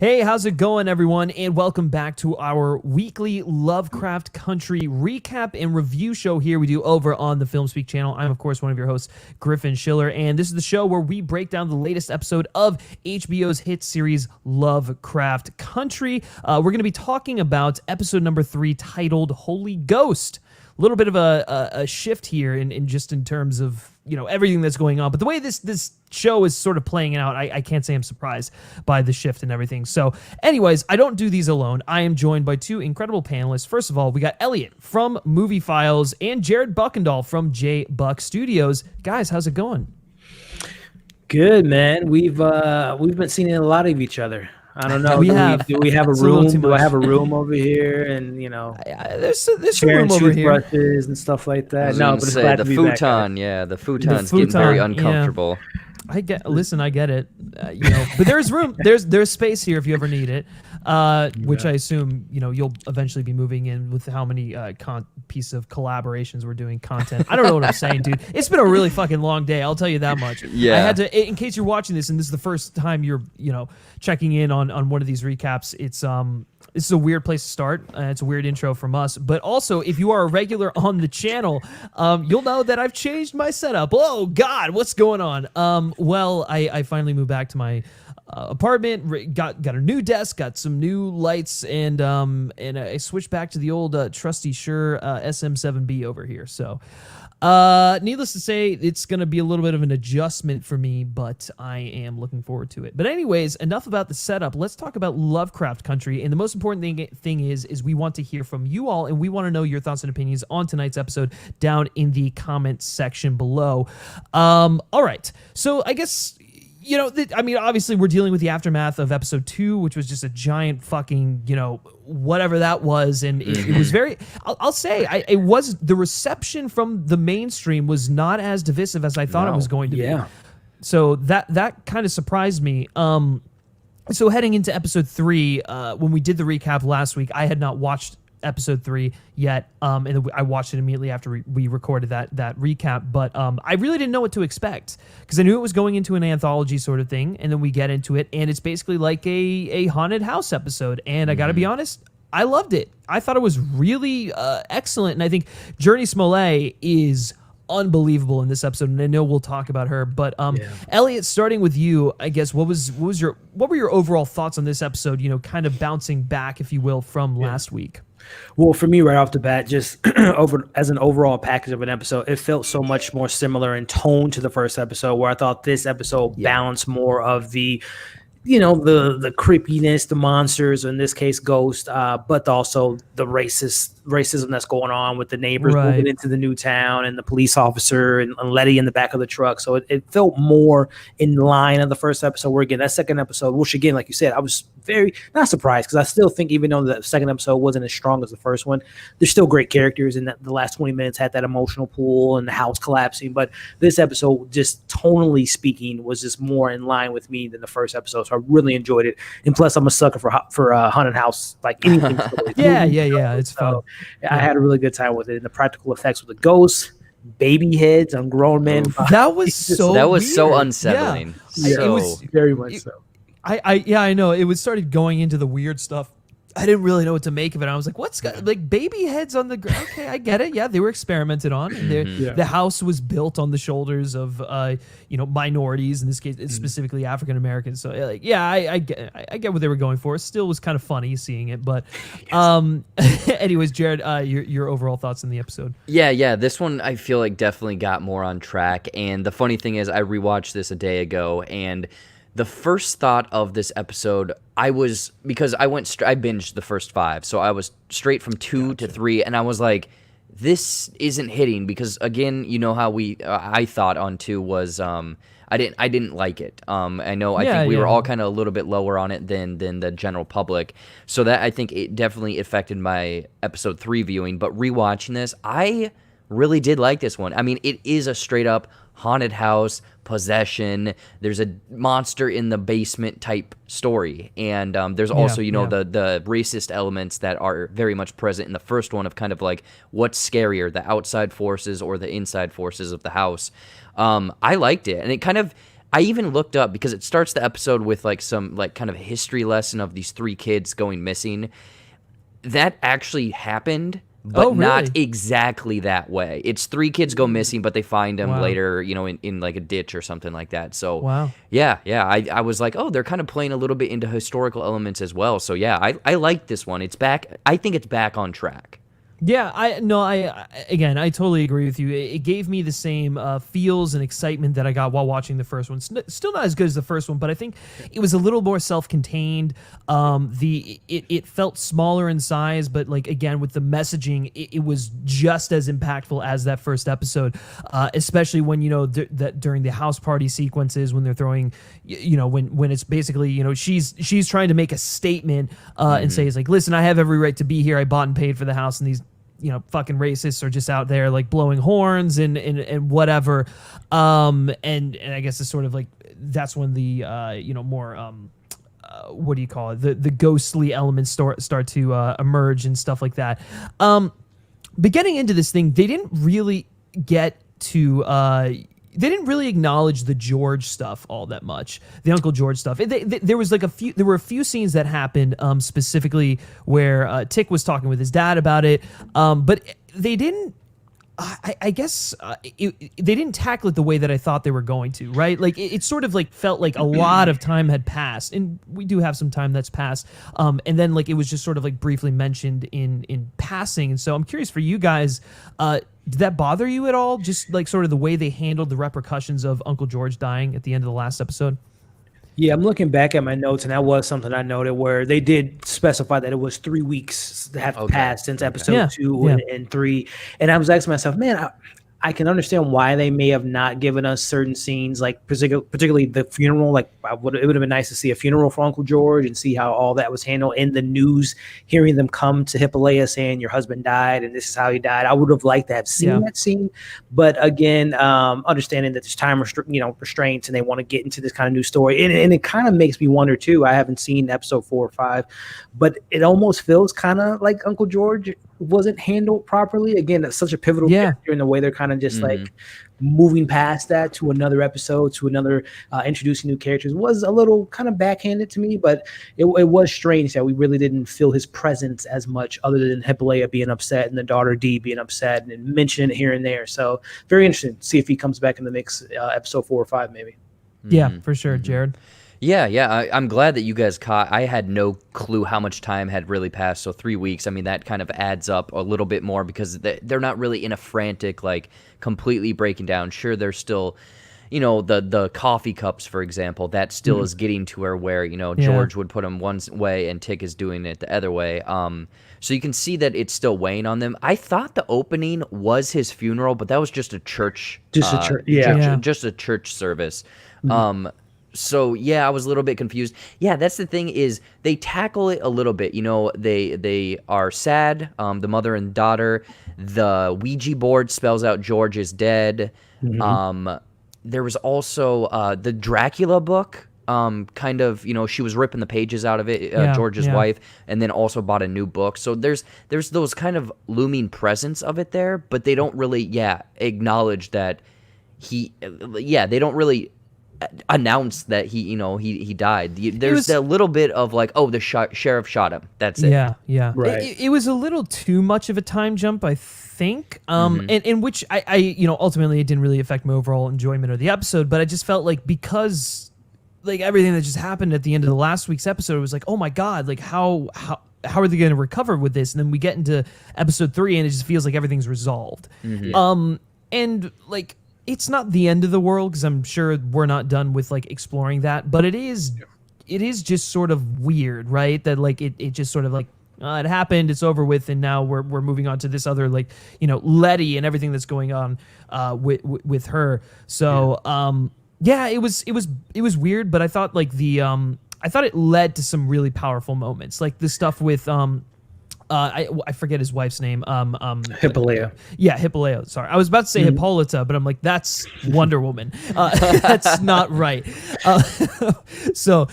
Hey, how's it going, everyone? And welcome back to our weekly Lovecraft Country recap and review show here we do over on the FilmSpeak channel. I'm, of course, one of your hosts, Griffin Schiller, and this is the show where we break down the latest episode of HBO's hit series Lovecraft Country. We're going to be talking about episode number 3 titled Holy Ghost. A little bit of a shift here in terms of, you know, everything that's going on. But the way this show is sort of playing out, I can't say I'm surprised by the shift and everything. So anyways, I don't do these alone. I am joined by two incredible panelists. First of all, we got Elliott from Movie Files and Jared Buckendahl from J Buck Studios. Guys, how's it going? Good, man. We've been seeing a lot of each other. I don't know. Do we have a room? Do I have a room over here? And, you know, there's some room over here. Brushes and stuff like that. No, but it's glad the to be futon. back. Yeah, the futon's getting very uncomfortable. Yeah. I get it. You know, but there's room. There's space here if you ever need it. Which I assume, you know, you'll eventually be moving in with how many piece of collaborations we're doing content. I don't know what I'm saying, dude. It's been a really fucking long day. I'll tell you that much. Yeah. I had to, in case you're watching this and this is the first time you're, you know, checking in on one of these recaps. It's a weird place to start. It's a weird intro from us. But also, if you are a regular on the channel, you'll know that I've changed my setup. Oh, God, what's going on? Well, I finally moved back to my apartment, got a new desk, got some new lights, and I switched back to the old trusty Shure SM7B over here. So needless to say, it's going to be a little bit of an adjustment for me, but I am looking forward to it. But anyways, enough about the setup. Let's talk about Lovecraft Country. And the most important thing is we want to hear from you all, and we want to know your thoughts and opinions on tonight's episode down in the comments section below. All right. So I guess, you know, obviously we're dealing with the aftermath of episode 2, which was just a giant fucking, you know, whatever that was. And it was very, I'll say, it was, the reception from the mainstream was not as divisive as I thought it was going to be. So that kind of surprised me. So heading into episode 3, when we did the recap last week, I had not watched episode 3 yet, and I watched it immediately after we recorded that recap, but I really didn't know what to expect, because I knew it was going into an anthology sort of thing, and then we get into it, and it's basically like a haunted house episode, and I gotta be honest, I loved it. I thought it was really excellent, and I think Jurnee Smollett is unbelievable in this episode, and I know we'll talk about her, but Elliott, starting with you, I guess, what were your overall thoughts on this episode, you know, kind of bouncing back, if you will, from last week? Well, for me, right off the bat, just as an overall package of an episode, it felt so much more similar in tone to the first episode, where I thought this episode balanced more of the, you know, the creepiness, the monsters, in this case, ghosts, but also the racism that's going on with the neighbors moving into the new town, and the police officer and Leti in the back of the truck. So it felt more in line of the first episode. Where again, that second episode, which again, like you said, I was very not surprised, because I still think, even though the second episode wasn't as strong as the first one, there's still great characters, and the last 20 minutes had that emotional pull and the house collapsing. But this episode, just tonally speaking, was just more in line with me than the first episode. So I really enjoyed it, and plus I'm a sucker for haunted house, like anything. It's fun. So I had a really good time with it, and the practical effects with the ghosts, baby heads on grown men. That was so unsettling. It was very much so. I know. It was started going into the weird stuff. I didn't really know what to make of it. I was like, what's like baby heads on the ground? Okay, I get it. Yeah, they were experimented on. And the house was built on the shoulders of, you know, minorities, in this case, specifically African Americans. So, like, yeah, I get what they were going for. It still was kind of funny seeing it. But anyways, Jared, your overall thoughts on the episode? Yeah. This one, I feel like, definitely got more on track. And the funny thing is, I rewatched this a day ago, and the first thought of this episode, because I binged the first 5, so I was straight from 2 to 3, and I was like, this isn't hitting, because again, you know how I thought on 2 was, I didn't like it. I think we were all kind of a little bit lower on it than the general public, so that, I think, it definitely affected my episode 3 viewing. But rewatching this, I really did like this one. I mean, it is a straight up haunted house, possession, there's a monster in the basement type story, and there's also the racist elements that are very much present in the first one, of kind of like, what's scarier, the outside forces or the inside forces of the house. I liked it, and it kind of, I even looked up because it starts the episode with like some like kind of history lesson of these 3 kids going missing. That actually happened, but not exactly that way. It's 3 kids go missing, but they find them later, you know, in like a ditch or something like that. So yeah, I was like, oh, they're kind of playing a little bit into historical elements as well. So yeah, I like this one. It's back. I think it's back on track. Yeah, I totally agree with you. It gave me the same feels and excitement that I got while watching the first one. Still not as good as the first one, but I think it was a little more self-contained. It felt smaller in size, but like again with the messaging, it was just as impactful as that first episode. Especially when that during the house party sequences when they're throwing, when it's basically she's trying to make a statement and say it's like, listen, I have every right to be here. I bought and paid for the house, and these fucking racists are just out there like blowing horns and whatever. And I guess it's sort of like that's when the more what do you call it? The ghostly elements start to emerge and stuff like that. But getting into this thing, they didn't really get to they didn't really acknowledge the George stuff all that much, the Uncle George stuff. There were a few scenes that happened specifically where Tick was talking with his dad about it, but they didn't. I guess they didn't tackle it the way that I thought they were going to, right? Like it sort of like felt like a lot of time had passed, and we do have some time that's passed, and then like it was just sort of like briefly mentioned in passing. And so I'm curious for you guys. Did that bother you at all? Just like sort of the way they handled the repercussions of Uncle George dying at the end of the last episode? Yeah, I'm looking back at my notes, and that was something I noted where they did specify that it was 3 weeks that have passed since episode 2 and 3. And I was asking myself, man, I can understand why they may have not given us certain scenes, like particularly the funeral. Like it would have been nice to see a funeral for Uncle George and see how all that was handled in the news, hearing them come to Hippolyta saying your husband died and this is how he died. I would have liked to have seen that scene. But again, understanding that there's time restraints and they want to get into this kind of new story. And it kind of makes me wonder too. I haven't seen episode 4 or 5, but it almost feels kind of like Uncle George wasn't handled properly. Again, that's such a pivotal character in the way they're kind of just like moving past that to another episode, to another introducing new characters was a little kind of backhanded to me, but it was strange that we really didn't feel his presence as much other than Hippolyta being upset and the daughter Dee being upset and mentioning it here and there. So very interesting to see if he comes back in the mix episode 4 or 5 maybe. Yeah, for sure. Jared? Yeah. I'm glad that you guys caught. I had no clue how much time had really passed. So 3 weeks, I mean, that kind of adds up a little bit more because they're not really in a frantic, like completely breaking down. Sure, they're still, the coffee cups, for example, that still is getting to where George would put them one way and Tick is doing it the other way. So you can see that it's still weighing on them. I thought the opening was his funeral, but that was just a church. Just a church service. So yeah, I was a little bit confused. Yeah, that's the thing is they tackle it a little bit. They are sad. The mother and daughter. The Ouija board spells out George is dead. There was also the Dracula book. Kind of, she was ripping the pages out of it. George's wife, and then also bought a new book. So there's those kind of looming presence of it there, but they don't really acknowledge that he. They don't really announced that he died. There's a little bit of like, oh, the sheriff shot him. That's it. Yeah. Right. It was a little too much of a time jump, I think. And in which I ultimately it didn't really affect my overall enjoyment of the episode, but I just felt like because like everything that just happened at the end of the last week's episode was like, oh my God, like how are they going to recover with this? And then we get into episode 3 and it just feels like everything's resolved. And like, it's not the end of the world because I'm sure we're not done with like exploring that, but it is just sort of weird, right? That like it just sort of like it happened, it's over with, and now we're moving on to this other like Leti and everything that's going on with her. So it was weird, but I thought like I thought it led to some really powerful moments, like the stuff with I forget his wife's name. Hippolyta. Yeah, Hippolyta. Sorry, I was about to say Hippolyta, but I'm like, that's Wonder Woman. That's not right. So,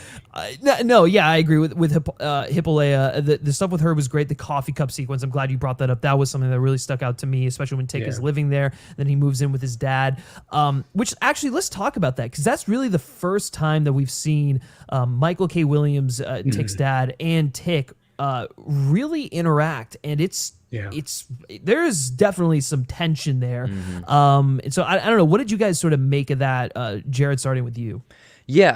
no, yeah, I agree with Hippolyta. The stuff with her was great. The coffee cup sequence. I'm glad you brought that up. That was something that really stuck out to me, especially when Tick is living there. Then he moves in with his dad. Which actually, let's talk about that, because that's really the first time that we've seen Michael K. Williams, Tick's dad, and Tick really interact, and it's there's definitely some tension there. And so I don't know, what did you guys sort of make of that? Jared, starting with you. Yeah,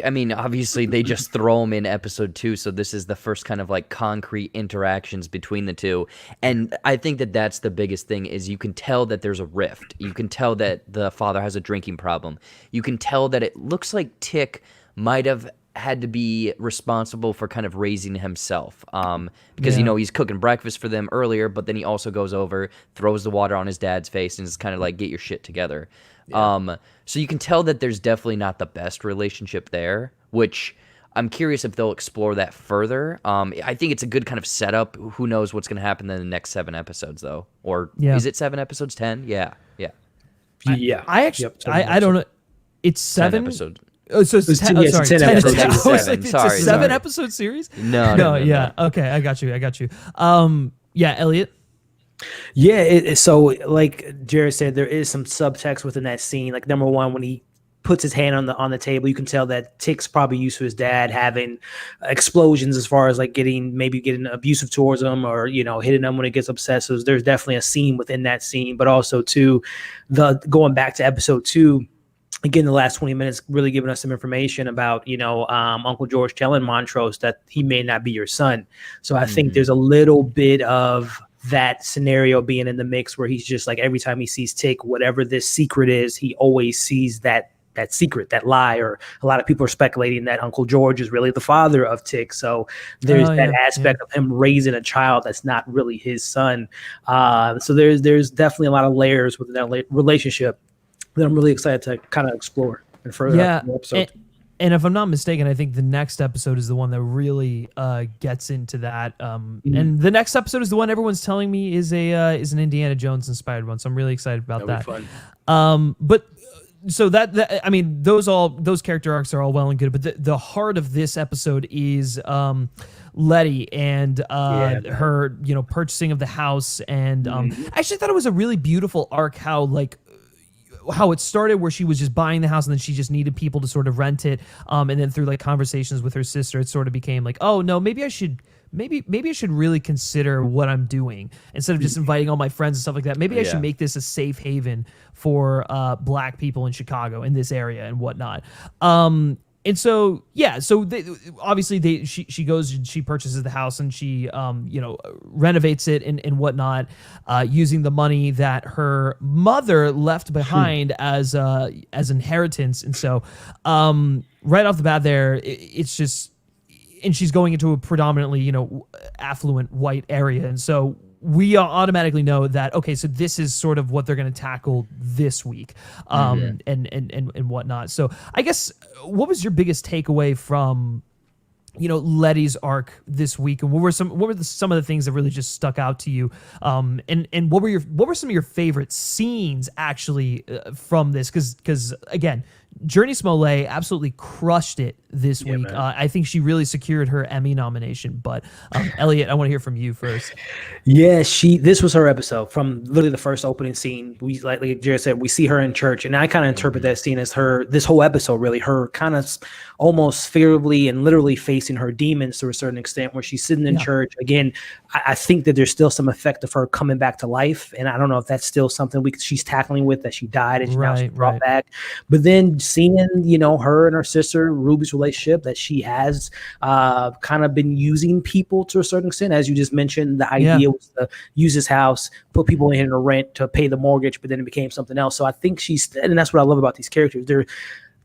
I mean, obviously they just throw him in episode 2, so this is the first kind of like concrete interactions between the two. And I think that that's the biggest thing, is you can tell that there's a rift. You can tell that the father has a drinking problem. You can tell that it looks like Tick might have had to be responsible for kind of raising himself, because he's cooking breakfast for them earlier, but then he also goes over, throws the water on his dad's face, and is kind of like, get your shit together. So you can tell that there's definitely not the best relationship there, which I'm curious if they'll explore that further. I think it's a good kind of setup. Who knows what's going to happen in the next 7 episodes, though? Or is it 7 episodes? 10? Yeah. I actually, I don't know. It's 7 episodes. Oh, so it's 10. It's 10 episodes. I was like, it's a Sorry. 7 episode series? No. Yeah. Okay, I got you. Yeah, Elliot. Yeah, so like Jared said, there is some subtext within that scene. Like, number one, when he puts his hand on the table, you can tell that Tick's probably used to his dad having explosions as far as like getting abusive towards him, or hitting him when he gets upset. So there's definitely a scene within that scene, but also too, going back to episode 2. Again, the last 20 minutes really giving us some information about, Uncle George telling Montrose that he may not be your son. So I think there's a little bit of that scenario being in the mix, where he's just like, every time he sees Tick, whatever this secret is, he always sees that secret, that lie. Or a lot of people are speculating that Uncle George is really the father of Tick. So there's that aspect of him raising a child that's not really his son. So there's definitely a lot of layers within that relationship that I'm really excited to kind of explore and further out the episode. And if I'm not mistaken, I think the next episode is the one that really gets into that. And the next episode is the one everyone's telling me is an Indiana Jones inspired one. So I'm really excited about that. That'll be fun. But so that I mean, those character arcs are all well and good, but the heart of this episode is Leti and her purchasing of the house. And I actually thought it was a really beautiful arc, how it started, where she was just buying the house and then she just needed people to sort of rent it. And then through like conversations with her sister, it sort of became like, oh no, maybe I should really consider what I'm doing instead of just inviting all my friends and stuff like that. Maybe I should make this a safe haven for Black people in Chicago, in this area and whatnot. And so, obviously she goes and she purchases the house and she, renovates it and whatnot, using the money that her mother left behind as inheritance. And so, right off the bat there, it's just, and she's going into a predominantly, affluent white area. And so we automatically know that, okay, so this is sort of what they're going to tackle this week, and whatnot. So I guess, what was your biggest takeaway from, Leti's arc this week, and what were some of the things that really just stuck out to you? And what were some of your favorite scenes actually from this? Because again, Jurnee Smollett absolutely crushed it this week. I think she really secured her Emmy nomination. But Elliot, I want to hear from you first. Yeah, this was her episode from literally the first opening scene. We like Jared said, we see her in church, and I kind of interpret that scene as this whole episode really her kind of almost figuratively and literally facing her demons to a certain extent, where she's sitting in church. Again, I think that there's still some effect of her coming back to life, and I don't know if that's still something she's tackling with, that she died and now she's brought back. But then seeing her and her sister Ruby's relationship, that she has kind of been using people to a certain extent, as you just mentioned. The idea was to use his house, put people in to rent to pay the mortgage, but then it became something else. So I think and that's what I love about these characters.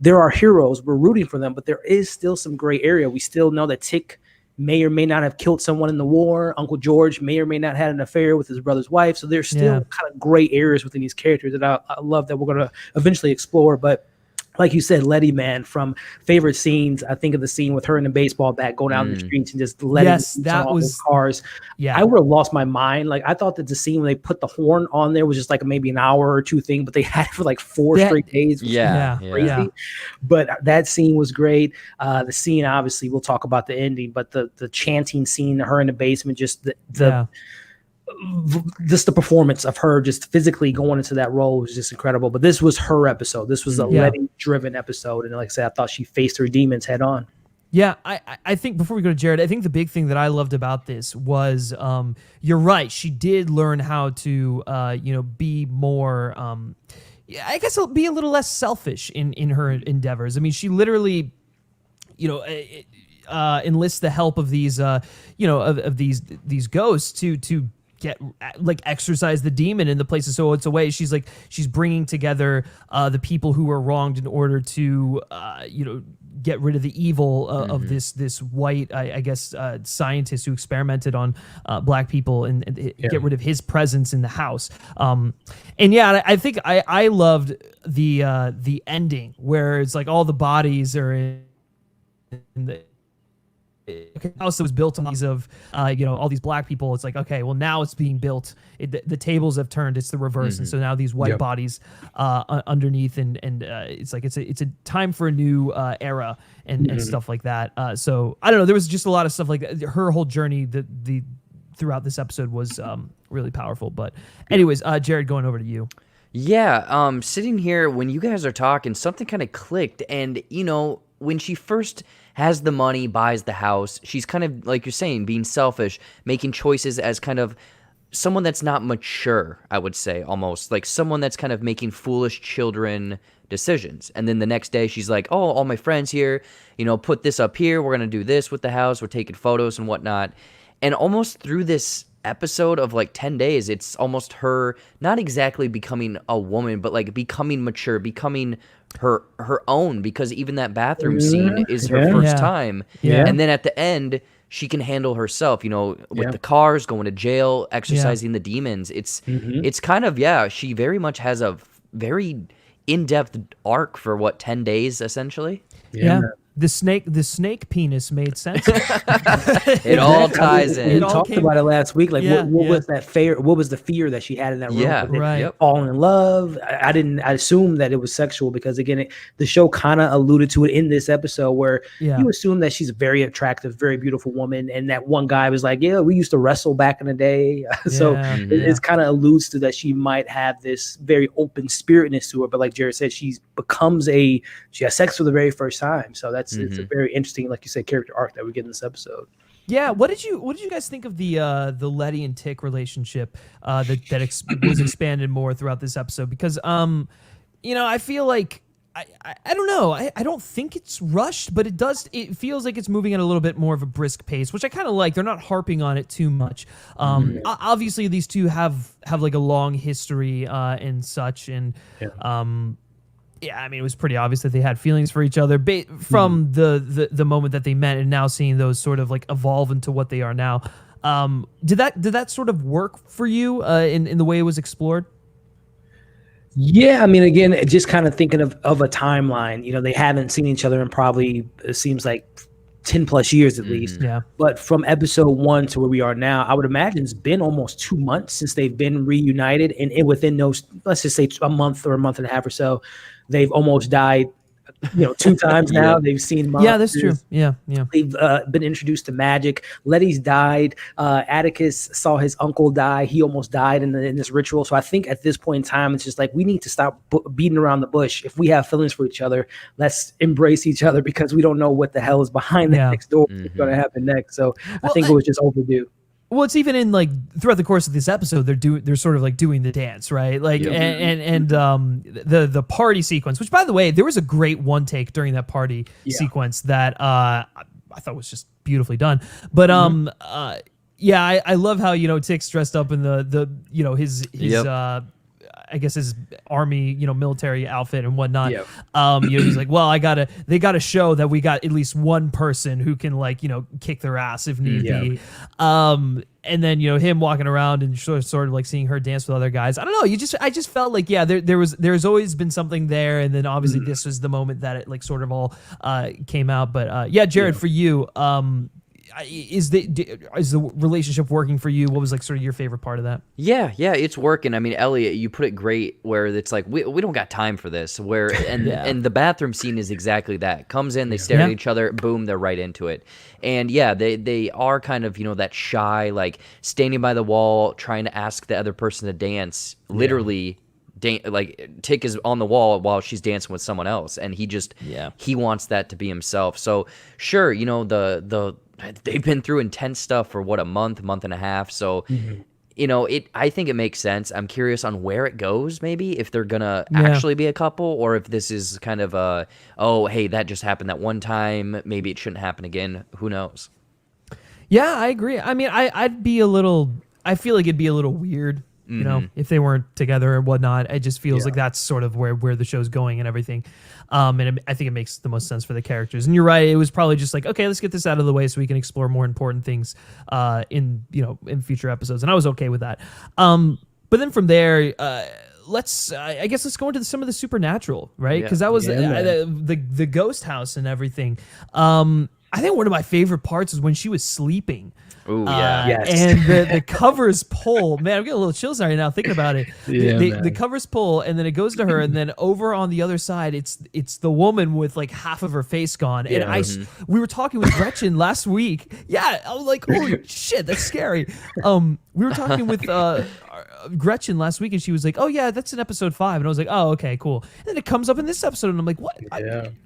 There are heroes, we're rooting for them, but there is still some gray area. We still know that Tick may or may not have killed someone in the war. Uncle George may or may not have had an affair with his brother's wife. So there's still kind of gray areas within these characters that I love that we're going to eventually explore. But like you said, Leti, man, from favorite scenes, I think of the scene with her in the baseball bat going out in the streets and just letting that all was those cars. Yeah. I would have lost my mind. Like, I thought that the scene when they put the horn on there was just like maybe an hour or two thing, but they had it for like 4 straight days. Which was crazy. But that scene was great. The scene, obviously, we'll talk about the ending, but the chanting scene, her in the basement, just just the performance of her just physically going into that role was just incredible. But this was her episode. This was a Leti driven episode. And like I said, I thought she faced her demons head on. Yeah, I think before we go to Jared, I think the big thing that I loved about this was you're right. She did learn how to be more I guess be a little less selfish in her endeavors. I mean, she literally enlists the help of these of these ghosts to get exorcise the demon in the places. So it's a way she's bringing together the people who were wronged in order to get rid of the evil of this white I guess scientist who experimented on black people and get rid of his presence in the house. I think I loved the ending where it's like all the bodies are in the house that was built on these of all these black people. It's like, okay, well, now it's being built. The tables have turned. It's the reverse, and so now these white bodies underneath, and it's like it's a time for a new era and stuff like that. So I don't know. There was just a lot of stuff like that. Her whole journey the throughout this episode was really powerful. But anyways, Jared, going over to you. Yeah, sitting here when you guys are talking, something kind of clicked, and when she first has the money, buys the house, she's kind of, like you're saying, being selfish, making choices as kind of someone that's not mature, I would say, almost. Like someone that's kind of making foolish children decisions. And then the next day she's like, oh, all my friends here, put this up here, we're going to do this with the house, we're taking photos and whatnot. And almost through this episode of like 10 days, it's almost her not exactly becoming a woman, but like becoming mature, becoming her own, because even that bathroom scene is her first time. And then at the end she can handle herself, with the cars, going to jail, exercising the demons. It's kind of, she very much has a very in-depth arc for 10 days essentially. The snake penis made sense. It all ties in. We talked about it last week. Like, what was that fear? What was the fear that she had in that room? Yeah, right. Falling in love. I assumed that it was sexual because again, the show kind of alluded to it in this episode where you assume that she's a very attractive, very beautiful woman, and that one guy was like, "Yeah, we used to wrestle back in the day." It's kind of alludes to that she might have this very open spiritness to her. But like Jared said, she has sex for the very first time. So that's it's a very interesting, like you said, character arc that we get in this episode. Yeah, what did you guys think of the Leti and Tick relationship that was expanded more throughout this episode? Because I feel like I don't know. I don't think it's rushed, but it feels like it's moving at a little bit more of a brisk pace, which I kind of like. They're not harping on it too much. Obviously these two have like a long history and such, and I mean, it was pretty obvious that they had feelings for each other from the moment that they met, and now seeing those sort of like evolve into what they are now. Did that sort of work for you in the way it was explored? Yeah, I mean, again, just kind of thinking of a timeline. They haven't seen each other in probably, it seems like 10 plus years at least. Yeah. But from episode 1 to where we are now, I would imagine it's been almost 2 months since they've been reunited. And within those, let's just say a month or a month and a half or so, they've almost died, 2 times now. They've seen monsters. Yeah, that's true. Yeah. They've been introduced to magic. Letty's died. Atticus saw his uncle die. He almost died in this ritual. So I think at this point in time, it's just like we need to stop beating around the bush. If we have feelings for each other, let's embrace each other, because we don't know what the hell is behind the next door. What's going to happen next? So I think it was just overdue. Well, it's even in like throughout the course of this episode, they're sort of like doing the dance, right? Like and the party sequence, which by the way, there was a great one take during that party sequence that I thought was just beautifully done. But I love how Tick's dressed up in the his I guess his army, military outfit and whatnot. Yeah. He's like, well, they gotta show that we got at least one person who can kick their ass if need be. And then him walking around and sort of like seeing her dance with other guys. I don't know. I just felt like there's always been something there, and then obviously this was the moment that it like sort of all came out. But Jared, for you, is the relationship working for you? What was like sort of your favorite part of that? Yeah, it's working. I mean, Elliott, you put it great where it's like we don't got time for this. And the bathroom scene is exactly that. Comes in, they stare at each other, boom, they're right into it. And they are kind of, that shy, like standing by the wall trying to ask the other person to dance. Literally like Tick is on the wall while she's dancing with someone else, and he wants that to be himself. So sure, they've been through intense stuff for a month and a half. So, I think it makes sense. I'm curious on where it goes, maybe if they're gonna actually be a couple, or if this is kind of hey, that just happened that one time. Maybe it shouldn't happen again. Who knows? Yeah, I agree. I mean, I feel like it'd be a little weird, if they weren't together or whatnot. It just feels like that's sort of where the show's going and everything. And I think it makes the most sense for the characters. And you're right, it was probably just like, okay, let's get this out of the way so we can explore more important things in future episodes. And I was okay with that. But then from there, let's go into some of the supernatural, right? Because that was the ghost house and everything. I think one of my favorite parts is when she was sleeping. Ooh, yeah. Yes. And the covers pull. Man, I'm getting a little chills right now thinking about it. The covers pull, and then it goes to her, and then over on the other side, it's the woman with like half of her face gone. And we were talking with Gretchen last week. Yeah, I was like, holy shit, that's scary. We were talking with Gretchen last week, and she was like, oh yeah, that's in episode 5. And I was like, oh, okay, cool. And then it comes up in this episode, and I'm like, what?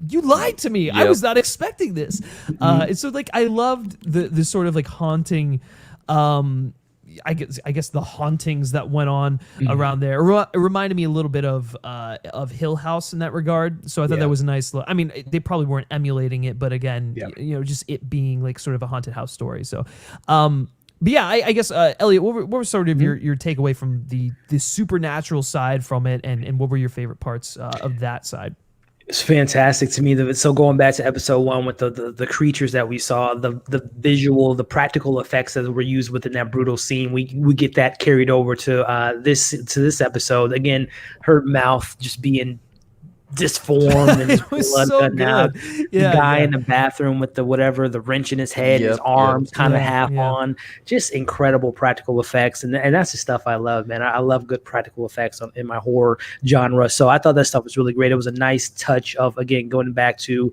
You lied to me. Yep. I was not expecting this. And so like I loved the sort of like haunting, I guess the hauntings that went on around there. It reminded me a little bit of Hill House in that regard. So I thought that was a nice look. I mean, they probably weren't emulating it, but again, just it being like sort of a haunted house story. So, but yeah, I guess Elliott, what were sort of your takeaway from the supernatural side from it, and what were your favorite parts of that side? It's fantastic to me. So going back to episode 1 with the creatures that we saw, the visual, the practical effects that were used within that brutal scene, we get that carried over to this episode. Again, her mouth just being disformed and his blood so cutting out. The guy in the bathroom with the wrench in his head, his arms kind of half on. Just incredible practical effects, and that's the stuff I love, man. I love good practical effects in my horror genre. So I thought that stuff was really great. It was a nice touch of, again, going back to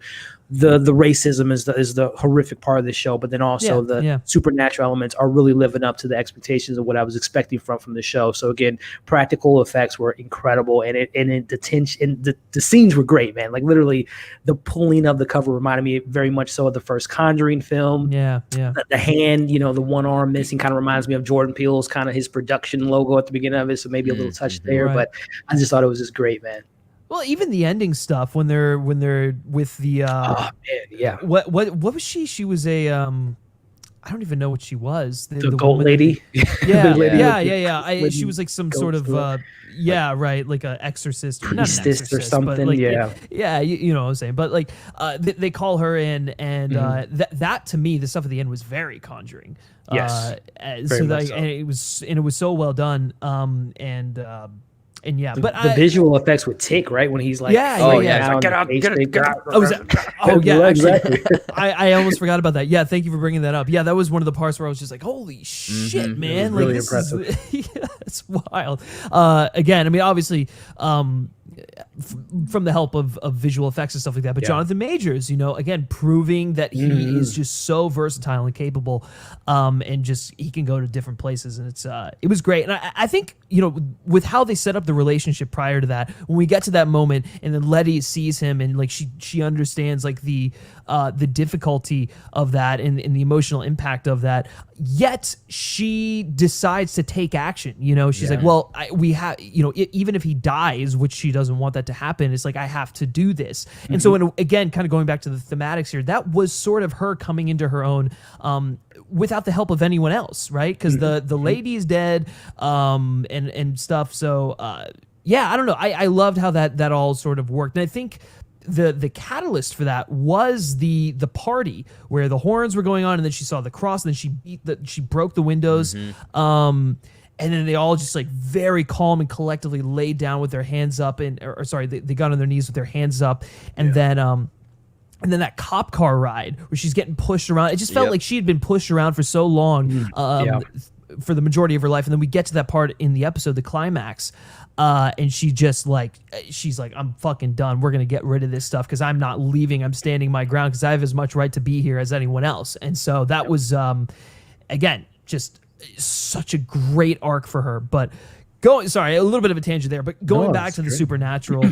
the racism is the horrific part of the show, but then also the supernatural elements are really living up to the expectations of what I was expecting from the show. So again, practical effects were incredible, and the tension, the scenes were great, man. Like literally, the pulling of the cover reminded me very much so of the first Conjuring film. The hand, the one arm missing, kind of reminds me of Jordan Peele's kind of his production logo at the beginning of it. So maybe a little touch there, but I just thought it was just great, man. Well, even the ending stuff when they're with the what was she? She was a I don't even know what she was. The gold lady. She was like some sort of like an exorcist, priestess or something. But like, you know what I'm saying. But like they call her in, and that to me, the stuff at the end was very Conjuring. Yes, and it was so well done. And but the visual effects with Tick, right, when he's like, get out. Actually, I almost forgot about that. Yeah, thank you for bringing that up. Yeah, that was one of the parts where I was just like, holy shit, man, like really this impressive. It's wild. Again, I mean, obviously, from the help of visual effects and stuff like that, but Jonathan Majors, again, proving that he is just so versatile and capable, and just he can go to different places, and it was great. And I think with how they set up the relationship prior to that, when we get to that moment, and then Leti sees him, and like she understands like the difficulty of that and the emotional impact of that, yet she decides to take action. She's like, well, we have, even if he dies, which she doesn't want that to happen, it's like, I have to do this. And so again, kind of going back to the thematics here, that was sort of her coming into her own without the help of anyone else, right? Because the lady's dead, and stuff. So yeah, I don't know. I loved how that all sort of worked, and I think the catalyst for that was the party where the horns were going on, and then she saw the cross, and then she broke the windows. And then they all just like very calm and collectively laid down with their hands up, they got on their knees with their hands up, and then that cop car ride where she's getting pushed around. It just felt like she had been pushed around for so long, for the majority of her life. And then we get to that part in the episode, the climax, and she's like, I'm fucking done. We're gonna get rid of this stuff because I'm not leaving. I'm standing my ground because I have as much right to be here as anyone else. And so that was, again, just such a great arc for her. But sorry, a little bit of a tangent there, but going back to the supernatural,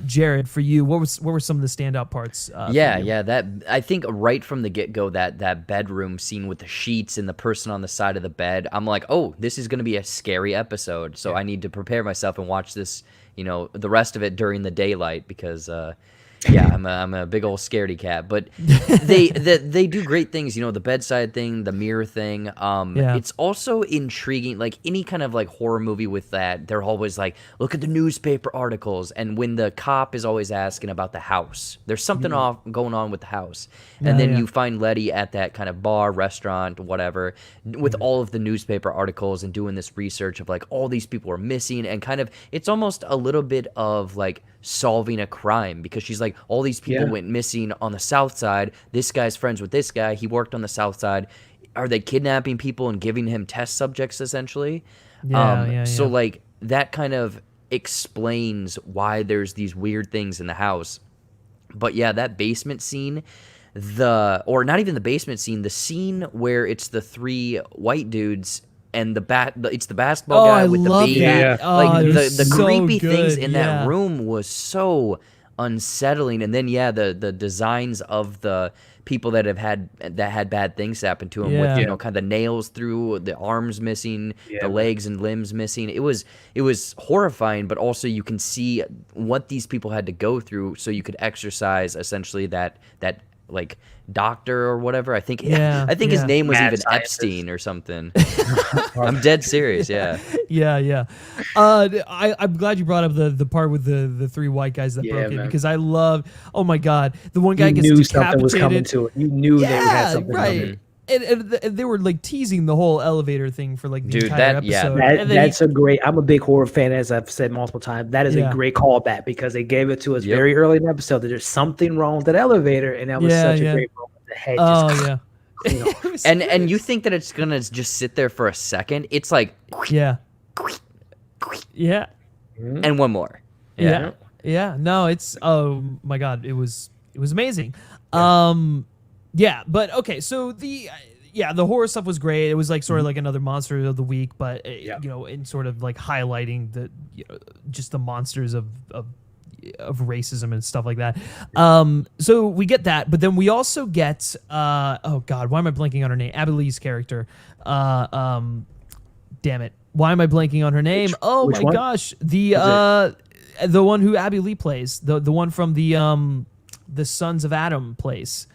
Jared, for you, what were some of the standout parts? That I think right from the get-go, that bedroom scene with the sheets and the person on the side of the bed, I'm like, oh, this is going to be a scary episode, so I need to prepare myself and watch this, the rest of it during the daylight because I'm a big old scaredy cat, but they do great things, the bedside thing, the mirror thing. It's also intriguing, like any kind of like horror movie with that, they're always like, look at the newspaper articles, and when the cop is always asking about the house, there's something off going on with the house, and then you find Leti at that kind of bar, restaurant, whatever, with all of the newspaper articles and doing this research of like all these people are missing, and kind of it's almost a little bit of like solving a crime because she's like, all these people went missing on the south side. This guy's friends with this guy. He worked on the south side. Are they kidnapping people and giving him test subjects essentially? So like that kind of explains why there's these weird things in the house. But yeah, that basement scene, or not even the basement scene, the scene where it's the three white dudes and it's the basketball guy with the baby. The so creepy good. things in that room was so unsettling. And then the designs of the people that had bad things happen to them with kind of the nails through the arms missing, the legs and limbs missing. It was horrifying, but also you can see what these people had to go through so you could exercise essentially that like doctor or whatever. I think his name was even Epstein or something. I'm dead serious. I'm glad you brought up the part with the three white guys that broke in, because I love, oh my god, the one guy gets decapitated. Something was coming to it. You knew they had something coming. And they were like teasing the whole elevator thing for like the entire episode. That's a great. I'm a big horror fan, as I've said multiple times. That is a great callback because they gave it to us very early in the episode that there's something wrong with that elevator, and that was such a great moment. The head just and you think that it's gonna just sit there for a second? It's like and one more. No, it's oh my god, it was amazing. But okay, so the horror stuff was great. It was like sort of like another monster of the week, but in sort of like highlighting the just the monsters of racism and stuff like that. So we get that, but then we also get oh god, why am I blanking on her name? Abby Lee's character. Damn it. Why am I blanking on her name? Which one? Gosh, the one who Abby Lee plays, the one from the Sons of Adam plays.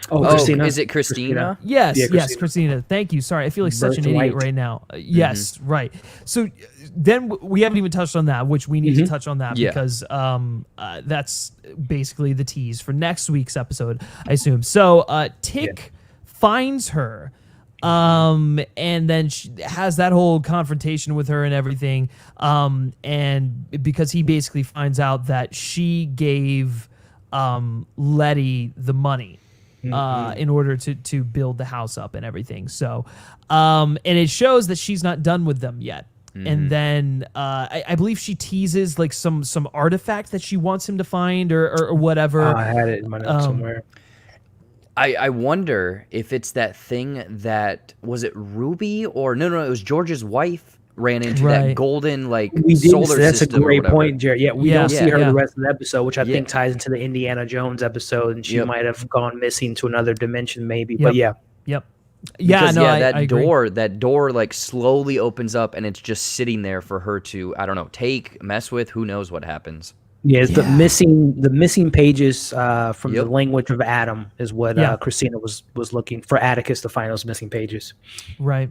Christina. Is it Christina? Yes, Christina. Thank you. Sorry, I feel like such an idiot right now. Yes, right. So then we haven't even touched on that, which we need to touch on that because that's basically the tease for next week's episode, I assume. So Tick finds her, and then she has that whole confrontation with her and everything, and because he basically finds out that she gave Leti the money in order to build the house up and everything. So, and it shows that she's not done with them yet. And then I believe she teases like some artifact that she wants him to find or whatever. I had it in my notes somewhere. I wonder if it's that thing that, was it Ruby or no, it was George's wife ran into that golden like solar system. That's a great point, Jared. Yeah, we don't see her the rest of the episode, which I think ties into the Indiana Jones episode, and she might have gone missing to another dimension, maybe. But that door like slowly opens up, and it's just sitting there for her to, I don't know, mess with. Who knows what happens? Yeah, it's the missing pages from the Yep. language of Adam is what Yeah. Christina was looking for Atticus to find those missing pages. Right.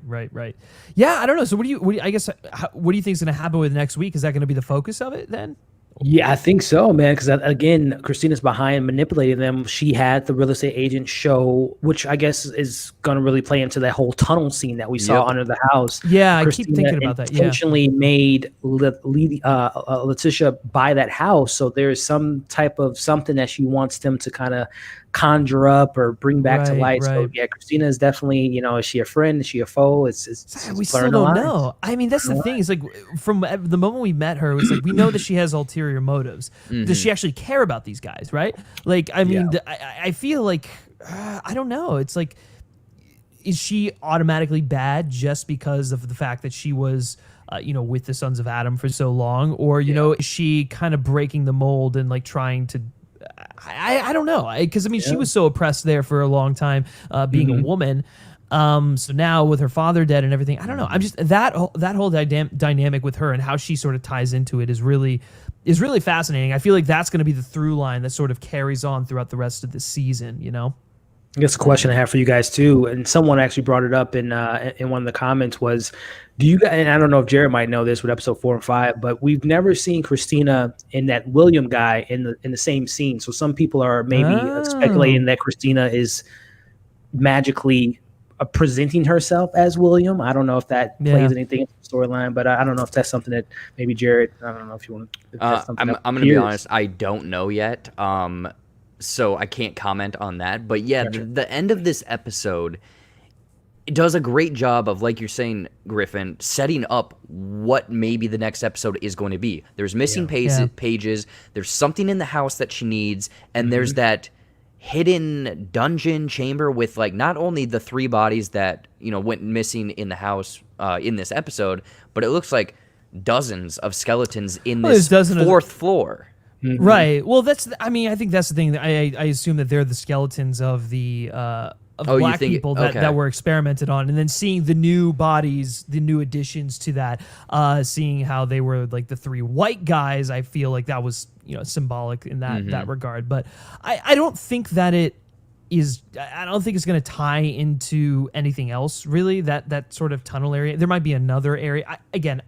Yeah, I don't know. So what do you I guess what do you think is going to happen with next week? Is that going to be the focus of it then? Yeah, I think so, man. Because again, Christina's behind manipulating them. She had the real estate agent show, which I guess is going to really play into that whole tunnel scene that we saw Yep. under the house. Yeah, I keep Christina thinking about that. Yeah. intentionally made Letitia buy that house, so there's some type of something that she wants them to kind of conjure up or bring back to light. So Right. yeah, Christina is definitely, is she a friend? Is she a foe? It's We blurring still the don't lines. know. I mean, that's the thing. Is like from the moment we met her, it's like we know that she has ulterior motives. Does she actually care about these guys? Right? Like, I mean, I feel like I don't know. It's like, is she automatically bad just because of the fact that she was, with the Sons of Adam for so long, or is she kind of breaking the mold and like trying to? I don't know, because I mean she was so oppressed there for a long time, being a woman. So now with her father dead and everything, I don't know. I'm just that whole dynamic with her and how she sort of ties into it is really fascinating. I feel like that's going to be the through line that sort of carries on throughout the rest of the season. I guess a question I have for you guys too, and someone actually brought it up in one of the comments was, do you guys? And I don't know if Jared might know this with episode 4 and 5, but we've never seen Christina and that William guy in the same scene. So some people are maybe speculating that Christina is magically presenting herself as William. I don't know if that plays anything into the storyline, but I don't know if that's something that maybe Jared. I don't know if you want. I'm going to be honest. I don't know yet. So I can't comment on that. But yeah, the end of this episode, it does a great job of, like you're saying, Griffin, setting up what maybe the next episode is going to be. There's missing pages. There's something in the house that she needs. And there's that hidden dungeon chamber with like not only the 3 bodies that, went missing in the house in this episode, but it looks like dozens of skeletons in this 4th floor. Right. Well, I think that's the thing. That I assume that they're the skeletons of the black people that were experimented on, and then seeing the new bodies, the new additions to that, seeing how they were like the 3 white guys. I feel like that was symbolic in that regard. But I don't think that it is. I don't think it's going to tie into anything else really. That sort of tunnel area. There might be another area.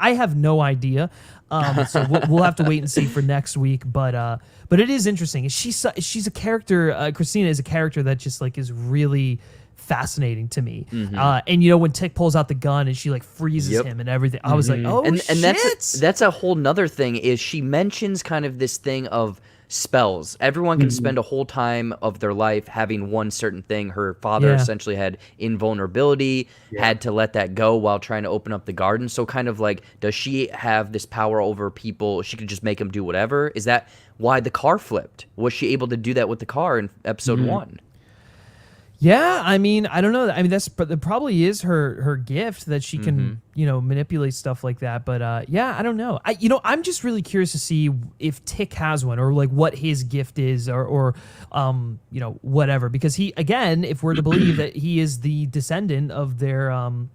I have no idea. So we'll have to wait and see for next week. But it is interesting. She's a character. Christina is a character that just like is really fascinating to me. And when Tick pulls out the gun and she like freezes him and everything, I was like, oh, and shit. that's a whole nother thing. Is she mentions kind of this thing of spells. Everyone can spend a whole time of their life having one certain thing. Her father essentially had invulnerability, had to let that go while trying to open up the garden. So kind of like, does she have this power over people? She could just make them do whatever. Is that why the car flipped? Was she able to do that with the car in episode 1? Yeah, I mean, I don't know. I mean, that probably is her gift that she can, manipulate stuff like that. But I don't know. I'm just really curious to see if Tick has one, or like what his gift is, or whatever. Because he, again, if we're to believe that he is the descendant of the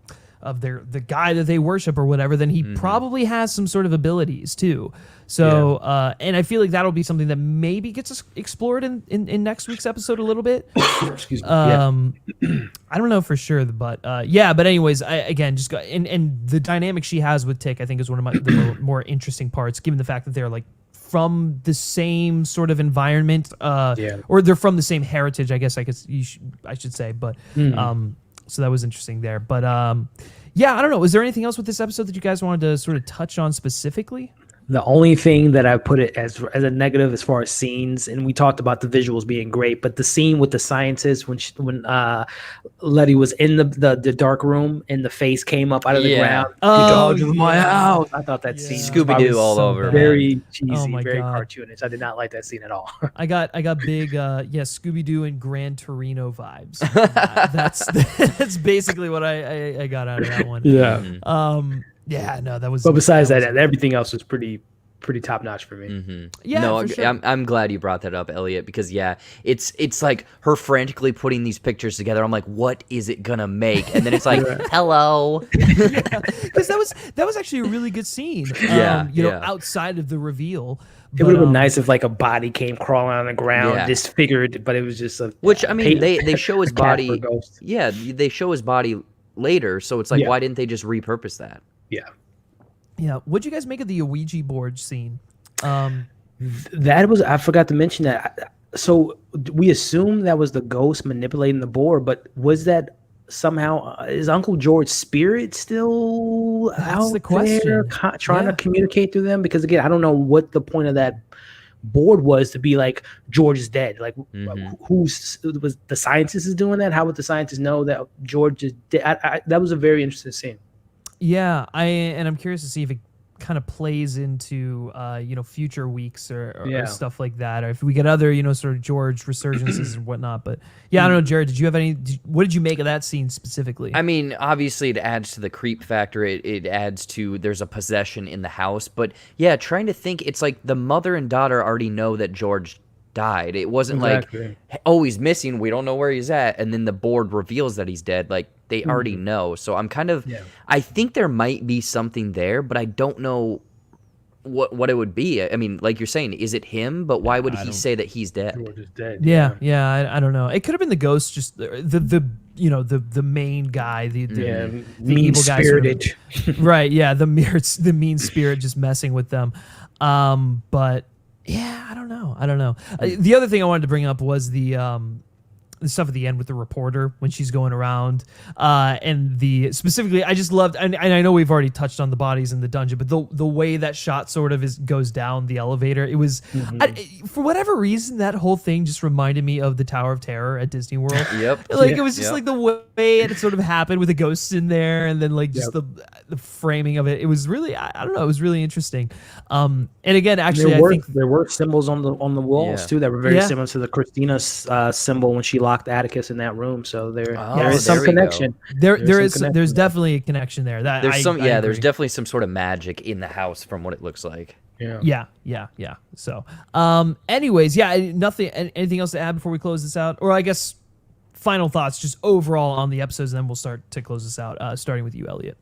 guy that they worship or whatever, then he probably has some sort of abilities too. So, and I feel like that'll be something that maybe gets explored in next week's episode a little bit. Excuse me. I don't know for sure, but but anyways, and the dynamic she has with Tick, I think is one of the more interesting parts, given the fact that they're like from the same sort of environment, or they're from the same heritage, I guess I should say, but so that was interesting there. But I don't know. Was there anything else with this episode that you guys wanted to sort of touch on specifically? The only thing that I put it as a negative as far as scenes, and we talked about the visuals being great, but the scene with the scientists when Leti was in the dark room and the face came up out of the ground. Oh, my house! I thought that scene Scooby-Doo all over, very man. cheesy, very cartoonish. I did not like that scene at all. I got big Scooby-Doo and Gran Torino vibes. That's basically what I got out of that one. Yeah. Yeah, no, that was. But besides that, everything else was pretty pretty top notch for me. Yeah, No, for sure. I'm glad you brought that up, Elliot, because it's like her frantically putting these pictures together. I'm like, what is it gonna make? And then it's like, hello. Because that was actually a really good scene. You know, outside of the reveal. It would have been nice if like a body came crawling on the ground, disfigured, but it was just a. Which I mean, they show his body. Ghost. Yeah, they show his body later, so it's like, why didn't they just repurpose that? Yeah. Yeah. What'd you guys make of the Ouija board scene? That was, I forgot to mention that. So we assume that was the ghost manipulating the board, but was that somehow is Uncle George's spirit still out the question. there trying to communicate through them? Because again, I don't know what the point of that board was to be like George is dead. Like who's was the scientist is doing that? How would the scientists know that George is dead? That was a very interesting scene. Yeah, I'm curious to see if it kind of plays into you know, future weeks or stuff like that, or if we get other, you know, sort of George resurgences and whatnot. But yeah, I don't know, Jared, did you have what did you make of that scene specifically? I mean, obviously it adds to the creep factor. It adds to there's a possession in the house. But yeah, trying to think, it's like the mother and daughter already know that George died. It wasn't like, oh, he's missing, we don't know where he's at, and then the board reveals that he's dead. Like, they already know. So I'm kind of I think there might be something there, but I don't know what it would be. I mean, like you're saying, is it him? But why would he say that he's dead? George is dead. Yeah, I don't know. It could have been the ghost, just the you know, the main guy, the mean evil guy, spirited. Right? Yeah, the mean spirit just messing with them. But yeah, I don't know. The other thing I wanted to bring up was the stuff at the end with the reporter when she's going around, and specifically, I just loved, and I know we've already touched on the bodies in the dungeon, but the way that shot sort of goes down the elevator, it was for whatever reason that whole thing just reminded me of the Tower of Terror at Disney World. It was just like the way it sort of happened with the ghosts in there, and then like just the framing of it. It was really, I don't know, it was really interesting. And again, actually, I think there were symbols on the walls too that were very similar to the Christina symbol when she locked Atticus in that room. So there is some connection. There's definitely a connection there. There's definitely some sort of magic in the house from what it looks like. Yeah. So, anyways, nothing. Anything else to add before we close this out? Or I guess final thoughts, just overall on the episodes, and then we'll start to close this out. Starting with you, Elliott.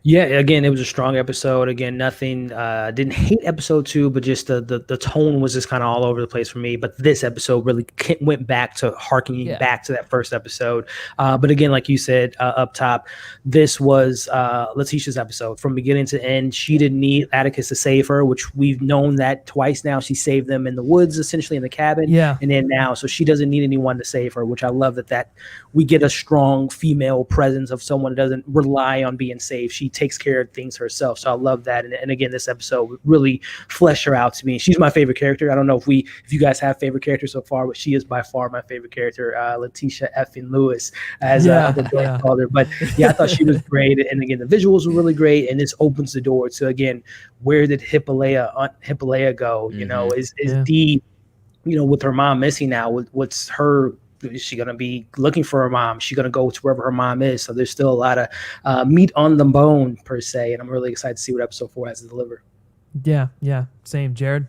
Yeah, again, it was a strong episode. Again, nothing, didn't hate episode 2, but just the tone was just kind of all over the place for me. But this episode really went back to harkening back to that first episode. But again, like you said up top, this was Letitia's episode from beginning to end. She didn't need Atticus to save her, which we've known that twice now. She saved them in the woods, essentially in the cabin. Yeah. And then now, so she doesn't need anyone to save her, which I love that we get a strong female presence of someone who doesn't rely on being saved. She takes care of things herself. So I love that. And again, this episode really fleshed her out to me. She's my favorite character. I don't know if you guys have favorite characters so far, but she is by far my favorite character, Letitia effing Lewis, as the called her. But yeah, I thought she was great. And again, the visuals were really great. And this opens the door to, again, where did Hippolyta go? You know, is Dee, you know, with her mom missing now, what's her, is she going to be looking for her mom? Is she going to go to wherever her mom is? So there's still a lot of meat on the bone, per se. And I'm really excited to see what episode 4 has to deliver. Yeah. Same. Jared?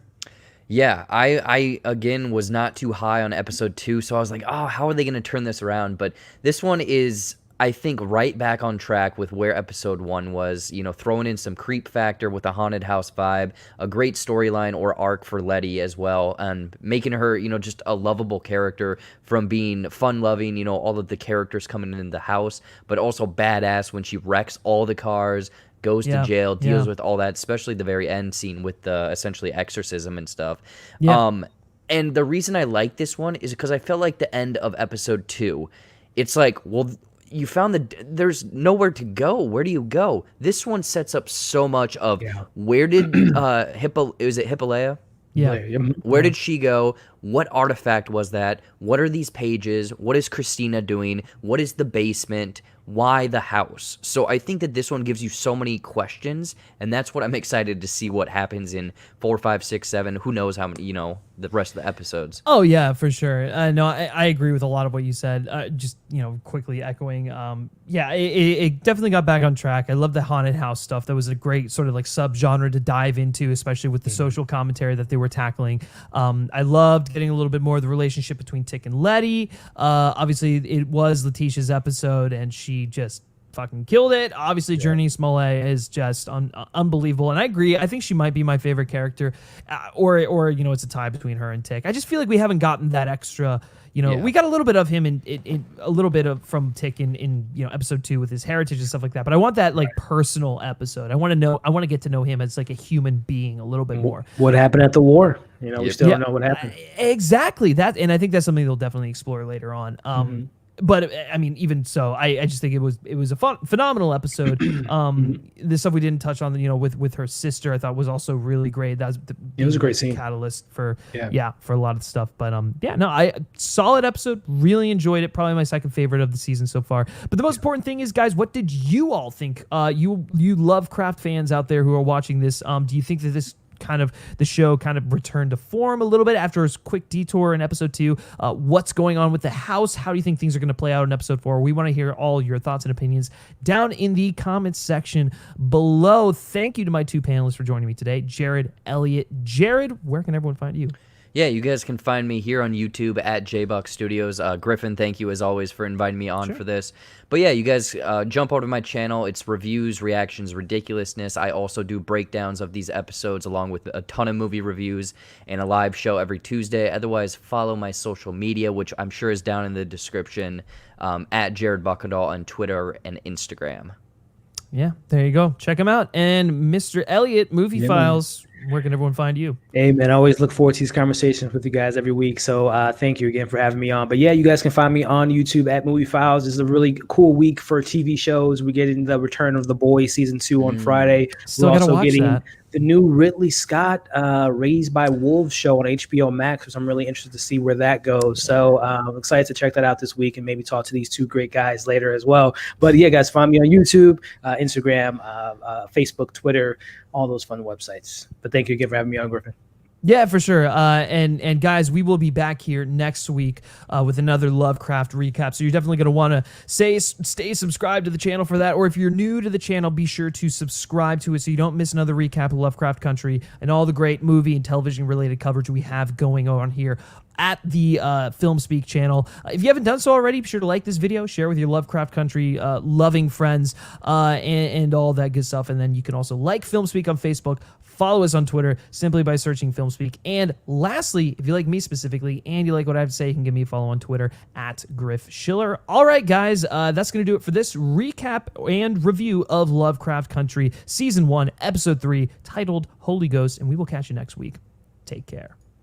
Yeah, I again was not too high on episode 2, so I was like, oh, how are they going to turn this around? But this one is, I think, right back on track with where episode 1 was, you know, throwing in some creep factor with a haunted house vibe, a great storyline or arc for Leti as well, and making her, you know, just a lovable character from being fun-loving, you know, all of the characters coming in the house, but also badass when she wrecks all the cars, goes to jail, deals with all that, especially the very end scene with the essentially exorcism and stuff. And the reason I like this one is because I felt like the end of episode 2, it's like, well, you found there's nowhere to go. Where do you go? This one sets up so much of where did is it Hippolyta? Yeah. Where did she go? what artifact was that? What are these pages? What is Christina doing? What is the basement? Why the house? So I think that this one gives you so many questions, and that's what I'm excited to see what happens in 4, 5, 6, 7. Who knows how many, the rest of the episodes. Oh yeah, for sure. No, I agree with a lot of what you said. Just quickly echoing. It definitely got back on track. I love the haunted house stuff. That was a great sort of like subgenre to dive into, especially with the social commentary that they were tackling. I loved getting a little bit more of the relationship between Tick and Leti. Obviously, it was Letitia's episode, and she just fucking killed it. Obviously, Jurnee Smollett is just unbelievable, and I agree. I think she might be my favorite character, or it's a tie between her and Tick. I just feel like we haven't gotten that extra. We got a little bit of him in a little bit of from Tick in episode 2 with his heritage and stuff like that. But I want that like personal episode. I want to get to know him as like a human being a little bit more. What happened at the war? We still don't know what happened. Exactly that, and I think that's something they'll definitely explore later on. But I mean, even so, I just think it was a phenomenal episode. The stuff we didn't touch on, with her sister, I thought was also really great. That was it was a great scene, catalyst for for a lot of stuff. But solid episode. Really enjoyed it. Probably my second favorite of the season so far. But the most important thing is, guys, what did you all think? You Lovecraft fans out there who are watching this, do you think that the show kind of returned to form a little bit after a quick detour in episode 2? What's going on with the house? How do you think things are going to play out in episode 4? We want to hear all your thoughts and opinions down in the comments section below. Thank you to my 2 panelists for joining me today, Jared, Elliott. Jared, where can everyone find you? Yeah, you guys can find me here on YouTube at JBuck Studios. Griffin, thank you as always for inviting me on for this. But yeah, you guys jump over to my channel. It's reviews, reactions, ridiculousness. I also do breakdowns of these episodes along with a ton of movie reviews and a live show every Tuesday. Otherwise, follow my social media, which I'm sure is down in the description, at Jared Buckendall on Twitter and Instagram. Yeah, there you go. Check him out. And Mr. Elliott, Movie Files. Where can everyone find you? Hey, man, I always look forward to these conversations with you guys every week. So thank you again for having me on. But yeah, you guys can find me on YouTube at Movie Files. This is a really cool week for TV shows. We're getting the return of The Boys season 2 on Friday. Still We're gotta also watch getting that. the new Ridley Scott Raised by Wolves show on HBO Max, which I'm really interested to see where that goes. So I'm excited to check that out this week and maybe talk to these 2 great guys later as well. But yeah, guys, find me on YouTube, Instagram, Facebook, Twitter, all those fun websites. But thank you again for having me on, Griffin. Yeah, for sure. And guys, we will be back here next week with another Lovecraft recap. So you're definitely going to want to stay subscribed to the channel for that. Or if you're new to the channel, be sure to subscribe to it so you don't miss another recap of Lovecraft Country and all the great movie and television related coverage we have going on here at the FilmSpeak channel. If you haven't done so already, be sure to like this video, share with your Lovecraft Country loving friends, and all that good stuff. And then you can also like FilmSpeak on Facebook, follow us on Twitter simply by searching FilmSpeak. And lastly, if you like me specifically and you like what I have to say, you can give me a follow on Twitter at Griff Schiller. All right, guys, that's going to do it for this recap and review of Lovecraft Country Season 1, Episode 3, titled Holy Ghost. And we will catch you next week. Take care.